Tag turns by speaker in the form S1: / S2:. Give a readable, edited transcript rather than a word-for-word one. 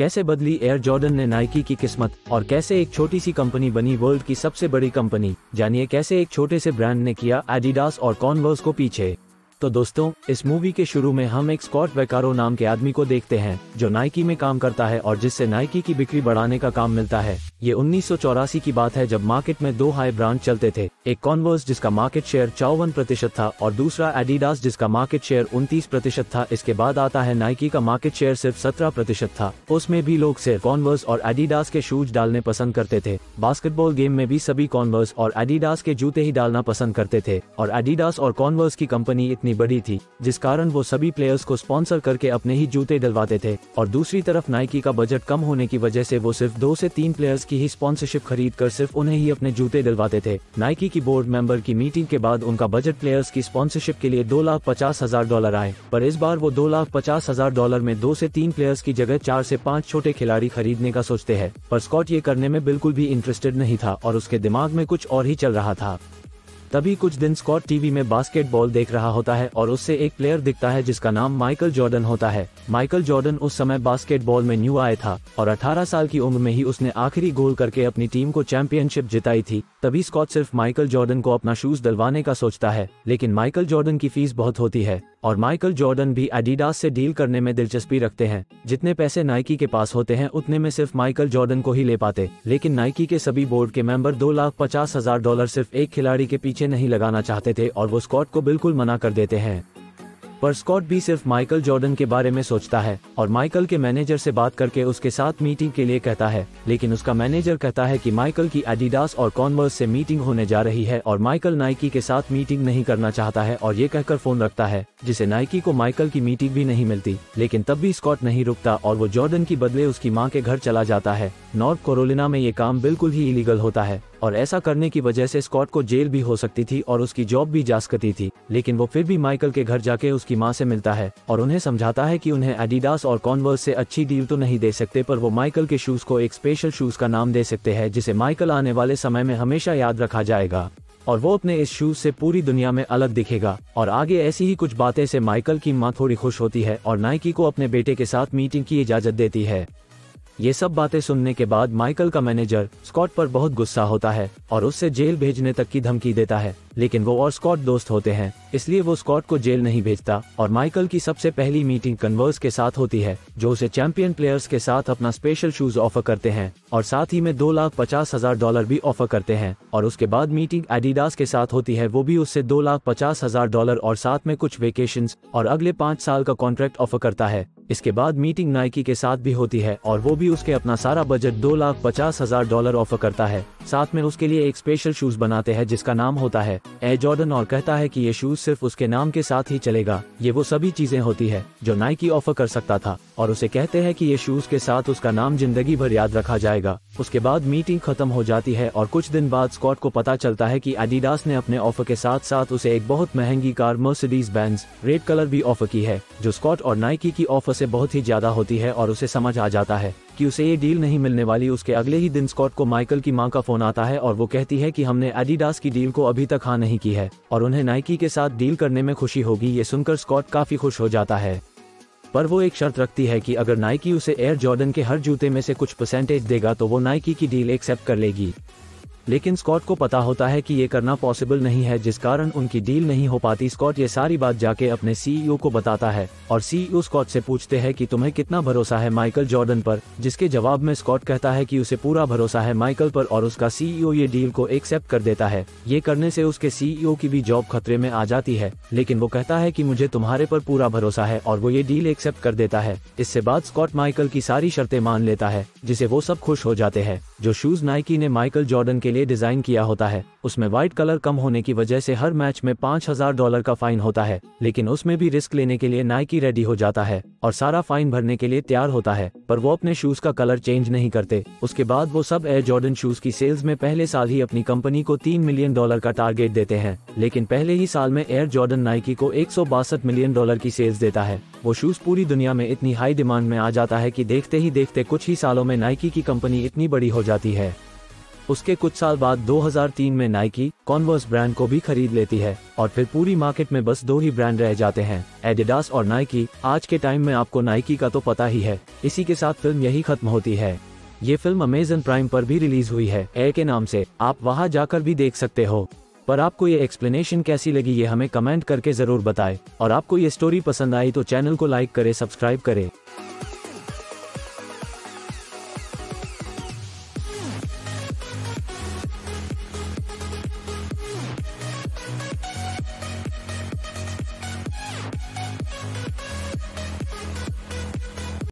S1: कैसे बदली air Jordan ने नाइकी की किस्मत और कैसे एक छोटी सी कंपनी बनी वर्ल्ड की सबसे बड़ी कंपनी। जानिए कैसे एक छोटे से ब्रांड ने किया एडिडास और कॉन्वर्स को पीछे। तो दोस्तों, इस मूवी के शुरू में हम एक स्कॉट वैकारो नाम के आदमी को देखते हैं जो नाइकी में काम करता है और जिससे नाइकी की बिक्री बढ़ाने का काम मिलता है। ये 1984 की बात है जब मार्केट में दो हाई ब्रांड चलते थे, एक कॉन्वर्स जिसका मार्केट शेयर 54% था और दूसरा एडिडास जिसका मार्केट शेयर 29% था। इसके बाद आता है नाइकी का मार्केट शेयर सिर्फ 17% था। उसमें भी लोग सिर्फ कॉन्वर्स और एडिडास के शूज डालने पसंद करते थे। बास्केटबॉल गेम में भी सभी कॉन्वर्स और एडिडास के जूते ही डालना पसंद करते थे और एडिडास और कॉन्वर्स की कंपनी इतनी बड़ी थी जिस कारण वो सभी प्लेयर्स को स्पॉन्सर करके अपने ही जूते डलवाते थे। और दूसरी तरफ नाइकी का बजट कम होने की वजह से वो सिर्फ 2 से 3 प्लेयर्स की ही स्पॉन्सरशिप खरीद कर सिर्फ उन्हें ही अपने जूते डलवाते थे। नाइकी की बोर्ड मेंबर की मीटिंग के बाद उनका बजट प्लेयर्स की स्पॉन्सरशिप के लिए $2,50,000 आए, पर इस बार वो $2,50,000 में 2 से 3 प्लेयर्स की जगह 4 से 5 छोटे खिलाड़ी खरीदने का सोचते हैं। पर स्कॉट ये करने में बिल्कुल भी इंटरेस्टेड नहीं था और उसके दिमाग में कुछ और ही चल रहा था। तभी कुछ दिन स्कॉट टीवी में बास्केटबॉल देख रहा होता है और उससे एक प्लेयर दिखता है जिसका नाम माइकल जॉर्डन होता है। माइकल जॉर्डन उस समय बास्केटबॉल में न्यू आया था और 18 साल की उम्र में ही उसने आखिरी गोल करके अपनी टीम को चैंपियनशिप जिताई थी। तभी स्कॉट सिर्फ माइकल जॉर्डन को अपना शूज डलवाने का सोचता है, लेकिन माइकल जॉर्डन की फीस बहुत होती है और माइकल जॉर्डन भी एडिडास से डील करने में दिलचस्पी रखते हैं। जितने पैसे नाइकी के पास होते हैं उतने में सिर्फ माइकल जॉर्डन को ही ले पाते, लेकिन नाइकी के सभी बोर्ड के मेंबर $2,50,000 सिर्फ एक खिलाड़ी के पीछे नहीं लगाना चाहते थे और वो स्कॉट को बिल्कुल मना कर देते हैं। पर स्कॉट भी सिर्फ माइकल जॉर्डन के बारे में सोचता है और माइकल के मैनेजर से बात करके उसके साथ मीटिंग के लिए कहता है, लेकिन उसका मैनेजर कहता है कि माइकल की एडिडास और कॉन्वर्स से मीटिंग होने जा रही है और माइकल नाइकी के साथ मीटिंग नहीं करना चाहता है और ये कहकर फोन रखता है, जिसे नाइकी को माइकल की मीटिंग भी नहीं मिलती। लेकिन तब भी स्कॉट नहीं रुकता और वो जॉर्डन की बदले उसकी माँ के घर चला जाता है। नॉर्थ कैरोलिना में ये काम बिल्कुल ही इलीगल होता है और ऐसा करने की वजह से स्कॉट को जेल भी हो सकती थी और उसकी जॉब भी जा सकती थी, लेकिन वो फिर भी माइकल के घर जाके उसकी माँ से मिलता है और उन्हें समझाता है कि उन्हें एडिडास और कॉन्वर्स से अच्छी डील तो नहीं दे सकते, पर वो माइकल के शूज को एक स्पेशल शूज का नाम दे सकते हैं जिसे माइकल आने वाले समय में हमेशा याद रखा जाएगा और वो अपने इस शूज से पूरी दुनिया में अलग दिखेगा। और आगे ऐसी ही कुछ बातें से माइकल की माँ थोड़ी खुश होती है और नाइकी को अपने बेटे के साथ मीटिंग की इजाजत देती है। ये सब बातें सुनने के बाद माइकल का मैनेजर स्कॉट पर बहुत गुस्सा होता है और उससे जेल भेजने तक की धमकी देता है, लेकिन वो और स्कॉट दोस्त होते हैं इसलिए वो स्कॉट को जेल नहीं भेजता। और माइकल की सबसे पहली मीटिंग कन्वर्स के साथ होती है जो उसे चैंपियन प्लेयर्स के साथ अपना स्पेशल शूज ऑफर करते हैं और साथ ही में $2,50,000 भी ऑफर करते हैं। और उसके बाद मीटिंग एडिडास के साथ होती है, वो भी उससे $2,50,000 और साथ में कुछ वेकेशंस और अगले 5 साल का कॉन्ट्रैक्ट ऑफर करता है। इसके बाद मीटिंग नाइकी के साथ भी होती है और वो भी उसके अपना सारा बजट $2,50,000 ऑफर करता है। साथ में उसके लिए एक स्पेशल शूज बनाते हैं जिसका नाम होता है एयर जॉर्डन और कहता है कि ये शूज सिर्फ उसके नाम के साथ ही चलेगा। ये वो सभी चीजें होती है जो नाइकी ऑफर कर सकता था और उसे कहते हैं कि ये शूज के साथ उसका नाम जिंदगी भर याद रखा जाएगा। उसके बाद मीटिंग खत्म हो जाती है और कुछ दिन बाद स्कॉट को पता चलता है कि एडिडास ने अपने ऑफर के साथ साथ उसे एक बहुत महंगी car Mercedes Benz red colour भी ऑफर की है जो स्कॉट और नाइकी की ऑफर से बहुत ही ज्यादा होती है और उसे समझ आ जाता है कि उसे ये डील नहीं मिलने वाली। उसके अगले ही दिन स्कॉट को माइकल की मां का फोन आता है और वो कहती है कि हमने एडिडास की डील को अभी तक हाँ नहीं की है और उन्हें नाइकी के साथ डील करने में खुशी होगी। ये सुनकर स्कॉट काफी खुश हो जाता है, पर वो एक शर्त रखती है कि अगर नाइकी उसे एयर जॉर्डन के हर जूते में से कुछ परसेंटेज देगा तो वो नाइकी की डील एक्सेप्ट कर लेगी। लेकिन स्कॉट को पता होता है कि ये करना पॉसिबल नहीं है, जिस कारण उनकी डील नहीं हो पाती। स्कॉट ये सारी बात जाके अपने सीईओ को बताता है और सीईओ स्कॉट से पूछते हैं कि तुम्हें कितना भरोसा है माइकल जॉर्डन पर, जिसके जवाब में स्कॉट कहता है कि उसे पूरा भरोसा है माइकल पर और उसका सीईओ ये डील को एक्सेप्ट कर देता है। ये करने से उसके सीईओ की भी जॉब खतरे में आ जाती है, लेकिन वो कहता है कि मुझे तुम्हारे पर पूरा भरोसा है और वो ये डील एक्सेप्ट कर देता है। इससे बाद स्कॉट माइकल की सारी शर्तें मान लेता है जिसे वो सब खुश हो जाते हैं। जो शूज नाइकी ने माइकल जॉर्डन के लिए डिजाइन किया होता है उसमें व्हाइट कलर कम होने की वजह से हर मैच में $5,000 का फाइन होता है, लेकिन उसमें भी रिस्क लेने के लिए नाइकी रेडी हो जाता है और सारा फाइन भरने के लिए तैयार होता है, पर वो अपने शूज का कलर चेंज नहीं करते। उसके बाद वो सब एयर जॉर्डन शूज की सेल्स में पहले साल ही अपनी कंपनी को $3 मिलियन का टारगेट देते हैं, लेकिन पहले ही साल में एयर जॉर्डन नाइकी को $162 मिलियन की सेल्स देता है। वो शूज पूरी दुनिया में इतनी हाई डिमांड में आ जाता है कि देखते ही देखते कुछ ही सालों में नाइकी की कंपनी इतनी बड़ी हो जाती है उसके कुछ साल बाद 2003 में नाइकी कॉन्वर्स ब्रांड को भी खरीद लेती है और फिर पूरी मार्केट में बस 2 ही ब्रांड रह जाते हैं, एडिडास और नाइकी। आज के टाइम में आपको नाइकी का तो पता ही है। इसी के साथ फिल्म यही खत्म होती है। ये फिल्म अमेज़न प्राइम पर भी रिलीज हुई है ए के नाम से, आप वहां जाकर भी देख सकते हो। पर आपको ये एक्सप्लेनेशन कैसी लगी ये हमें कमेंट करके जरूर बताएं और आपको ये स्टोरी पसंद आई तो चैनल को लाइक करें, सब्सक्राइब करें।